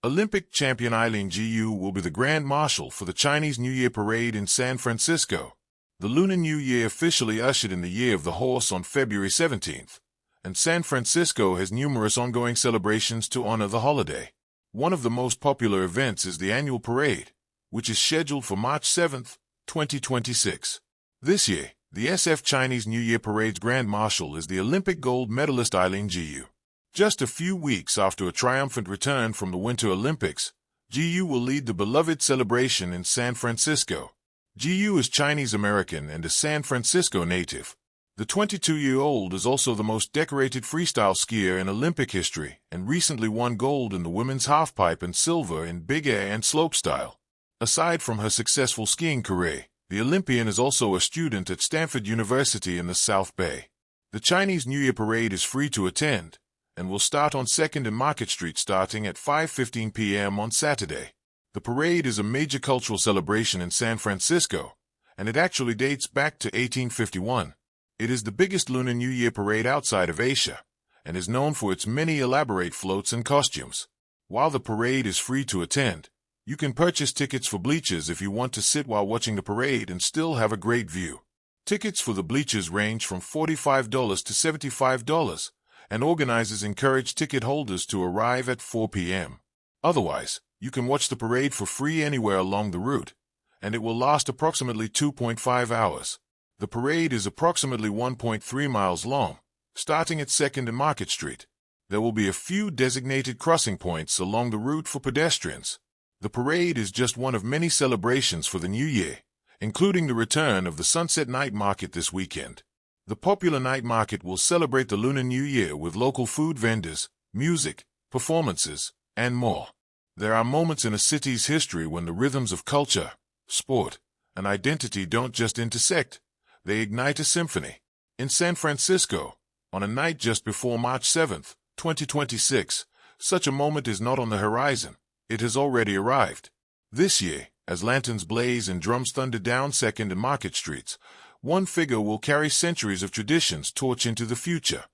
Olympic champion Eileen Gu will be the Grand Marshal for the Chinese New Year parade in San Francisco. The Lunar New Year officially ushered in the Year of the Horse on February 17th, and San Francisco has numerous ongoing celebrations to honor the holiday. One of the most popular events is the annual parade, which is scheduled for March 7th, 2026. This year, the SF Chinese New Year Parade's Grand Marshal is the Olympic gold medalist Eileen Gu. Just a few weeks after a triumphant return from the Winter Olympics, Gu will lead the beloved celebration in San Francisco. Gu is Chinese-American and a San Francisco native. The 22-year-old is also the most decorated freestyle skier in Olympic history and recently won gold in the women's halfpipe and silver in big air and slopestyle. Aside from her successful skiing career, the Olympian is also a student at Stanford University in the South Bay. The Chinese New Year Parade is free to attend and will start on 2nd and Market Street starting at 5:15 p.m. on Saturday. The parade is a major cultural celebration in San Francisco, and it actually dates back to 1851. It is the biggest Lunar New Year parade outside of Asia, and is known for its many elaborate floats and costumes. While the parade is free to attend, you can purchase tickets for bleachers if you want to sit while watching the parade and still have a great view. Tickets for the bleachers range from $45 to $75, and organizers encourage ticket holders to arrive at 4 p.m. Otherwise, you can watch the parade for free anywhere along the route, and it will last approximately 2.5 hours. The parade is approximately 1.3 miles long, starting at 2nd and Market Street. There will be a few designated crossing points along the route for pedestrians. The parade is just one of many celebrations for the New Year, including the return of the Sunset Night Market this weekend. The popular night market will celebrate the Lunar New Year with local food vendors, music, performances, and more. There are moments in a city's history when the rhythms of culture, sport, and identity don't just intersect, they ignite a symphony. In San Francisco, on a night just before March 7th, 2026, such a moment is not on the horizon, it has already arrived. This year, as lanterns blaze and drums thunder down 2nd and Market Streets, one figure will carry centuries of traditions torch into the future.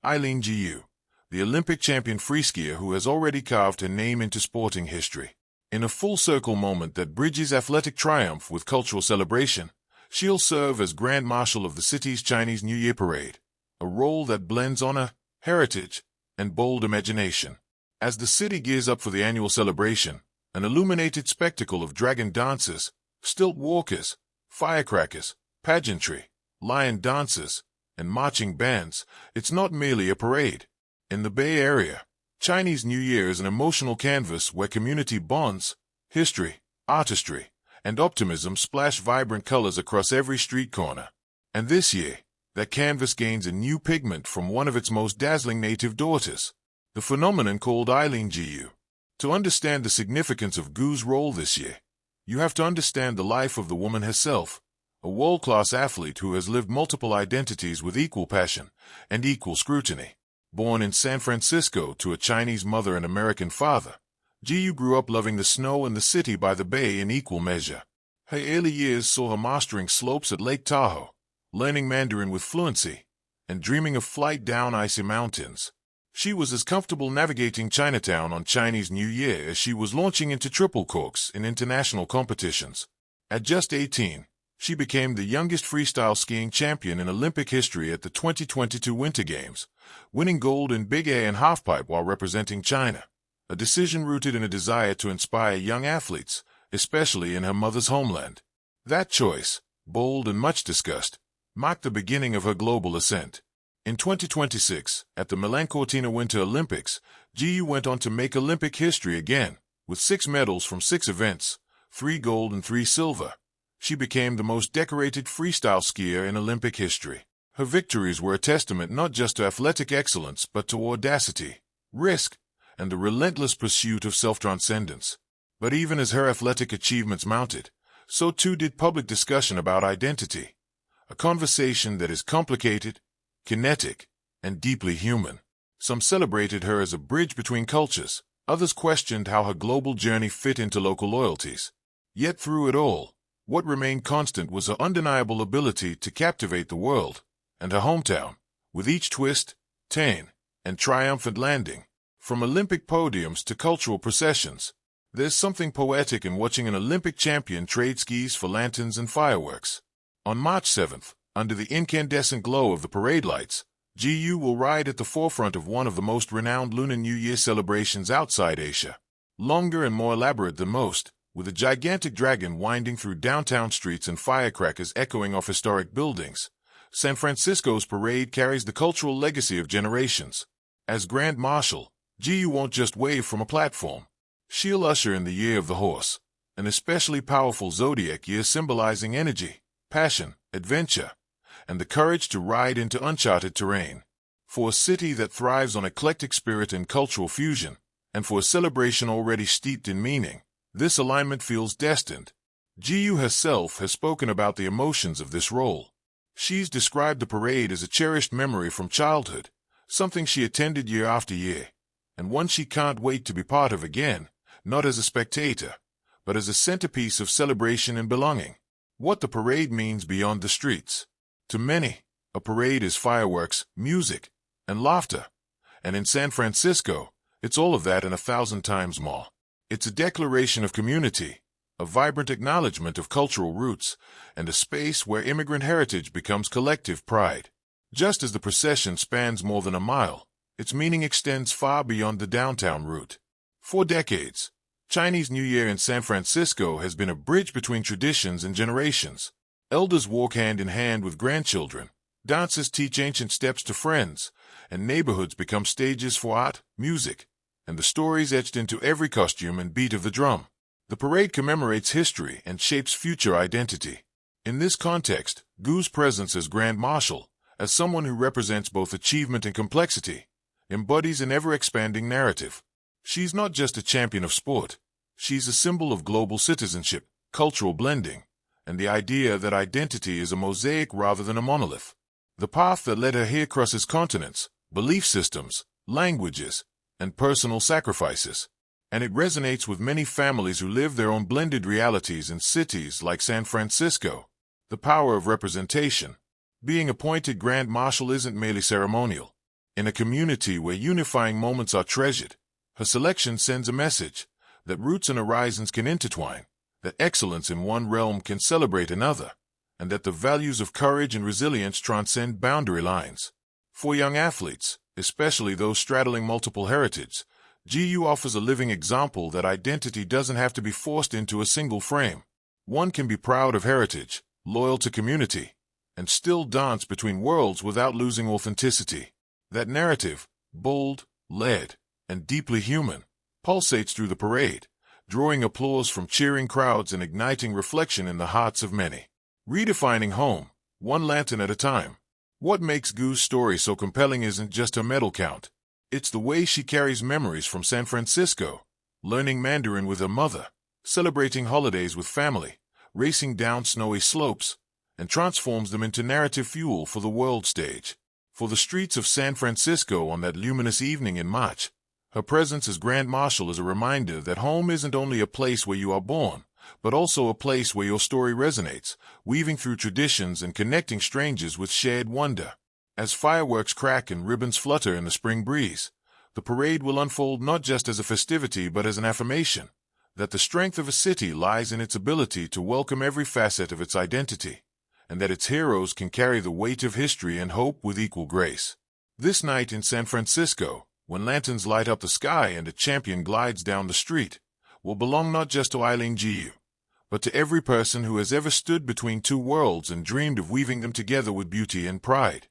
Eileen Gu, the Olympic champion freeskier who has already carved her name into sporting history. In a full-circle moment that bridges athletic triumph with cultural celebration, she'll serve as Grand Marshal of the city's Chinese New Year Parade, a role that blends honor, heritage, and bold imagination. As the city gears up for the annual celebration, an illuminated spectacle of dragon dancers, stilt walkers, firecrackers, pageantry, lion dances, and marching bands, it's not merely a parade. In the Bay Area, Chinese New Year is an emotional canvas where community bonds, history, artistry, and optimism splash vibrant colors across every street corner. And this year, that canvas gains a new pigment from one of its most dazzling native daughters, the phenomenon called Eileen Gu. To understand the significance of Gu's role this year, you have to understand the life of the woman herself, a world-class athlete who has lived multiple identities with equal passion and equal scrutiny. Born in San Francisco to a Chinese mother and American father, Gu grew up loving the snow and the city by the bay in equal measure. Her early years saw her mastering slopes at Lake Tahoe, learning Mandarin with fluency, and dreaming of flight down icy mountains. She was as comfortable navigating Chinatown on Chinese New Year as she was launching into triple corks in international competitions. At just 18, she became the youngest freestyle skiing champion in Olympic history at the 2022 Winter Games, winning gold in big air and halfpipe while representing China, a decision rooted in a desire to inspire young athletes, especially in her mother's homeland. That choice, bold and much discussed, marked the beginning of her global ascent. In 2026, at the Milan-Cortina Winter Olympics, Gu went on to make Olympic history again, with 6 medals from 6 events, 3 gold and 3 silver. She became the most decorated freestyle skier in Olympic history. Her victories were a testament not just to athletic excellence but to audacity, risk, and the relentless pursuit of self-transcendence. But even as her athletic achievements mounted, so too did public discussion about identity, a conversation that is complicated, kinetic, and deeply human. Some celebrated her as a bridge between cultures, others questioned how her global journey fit into local loyalties. Yet through it all, what remained constant was her undeniable ability to captivate the world, and her hometown, with each twist, turn, and triumphant landing, From Olympic podiums to cultural processions, there's something poetic in watching an Olympic champion trade skis for lanterns and fireworks. On March 7th, under the incandescent glow of the parade lights, GU will ride at the forefront of one of the most renowned Lunar New Year celebrations outside Asia. Longer and more elaborate than most, with a gigantic dragon winding through downtown streets and firecrackers echoing off historic buildings, San Francisco's parade carries the cultural legacy of generations. As Grand Marshal, GU won't just wave from a platform. She'll usher in the Year of the Horse, an especially powerful zodiac year symbolizing energy, passion, adventure, and the courage to ride into uncharted terrain. For a city that thrives on eclectic spirit and cultural fusion, and for a celebration already steeped in meaning, this alignment feels destined. GU herself has spoken about the emotions of this role. She's described the parade as a cherished memory from childhood, something she attended year after year, and one she can't wait to be part of again, not as a spectator, but as a centerpiece of celebration and belonging. What the parade means beyond the streets. To many, a parade is fireworks, music, and laughter, and in San Francisco, it's all of that and 1,000 times more. It's a declaration of community, a vibrant acknowledgement of cultural roots, and a space where immigrant heritage becomes collective pride. Just as the procession spans more than a mile, its meaning extends far beyond the downtown route. For decades, Chinese New Year in San Francisco has been a bridge between traditions and generations. Elders walk hand in hand with grandchildren, dancers teach ancient steps to friends, and neighborhoods become stages for art, music, and the stories etched into every costume and beat of the drum. The parade commemorates history and shapes future identity. In this context, Gu's presence as Grand Marshal, as someone who represents both achievement and complexity, embodies an ever-expanding narrative. She's not just a champion of sport. She's a symbol of global citizenship, cultural blending, and the idea that identity is a mosaic rather than a monolith. The path that led her here crosses continents, belief systems, languages, and personal sacrifices, and it resonates with many families who live their own blended realities in cities like San Francisco. The power of representation. Being appointed Grand Marshal isn't merely ceremonial. In a community where unifying moments are treasured, her selection sends a message that roots and horizons can intertwine, that excellence in one realm can celebrate another, and that the values of courage and resilience transcend boundary lines. For young athletes, especially those straddling multiple heritage, GU offers a living example that identity doesn't have to be forced into a single frame. One can be proud of heritage, loyal to community, and still dance between worlds without losing authenticity. That narrative, bold, led, and deeply human, pulsates through the parade, drawing applause from cheering crowds and igniting reflection in the hearts of many. Redefining home, one lantern at a time. What makes Gu's story so compelling isn't just her medal count. It's the way she carries memories from San Francisco, learning Mandarin with her mother, celebrating holidays with family, racing down snowy slopes, and transforms them into narrative fuel for the world stage. For the streets of San Francisco on that luminous evening in March, her presence as Grand Marshal is a reminder that home isn't only a place where you are born, but also a place where your story resonates, weaving through traditions and connecting strangers with shared wonder. As fireworks crack and ribbons flutter in the spring breeze, the parade will unfold not just as a festivity but as an affirmation that the strength of a city lies in its ability to welcome every facet of its identity, and that its heroes can carry the weight of history and hope with equal grace. This night in San Francisco, when lanterns light up the sky and a champion glides down the street, will belong not just to Eileen Gu, but to every person who has ever stood between two worlds and dreamed of weaving them together with beauty and pride.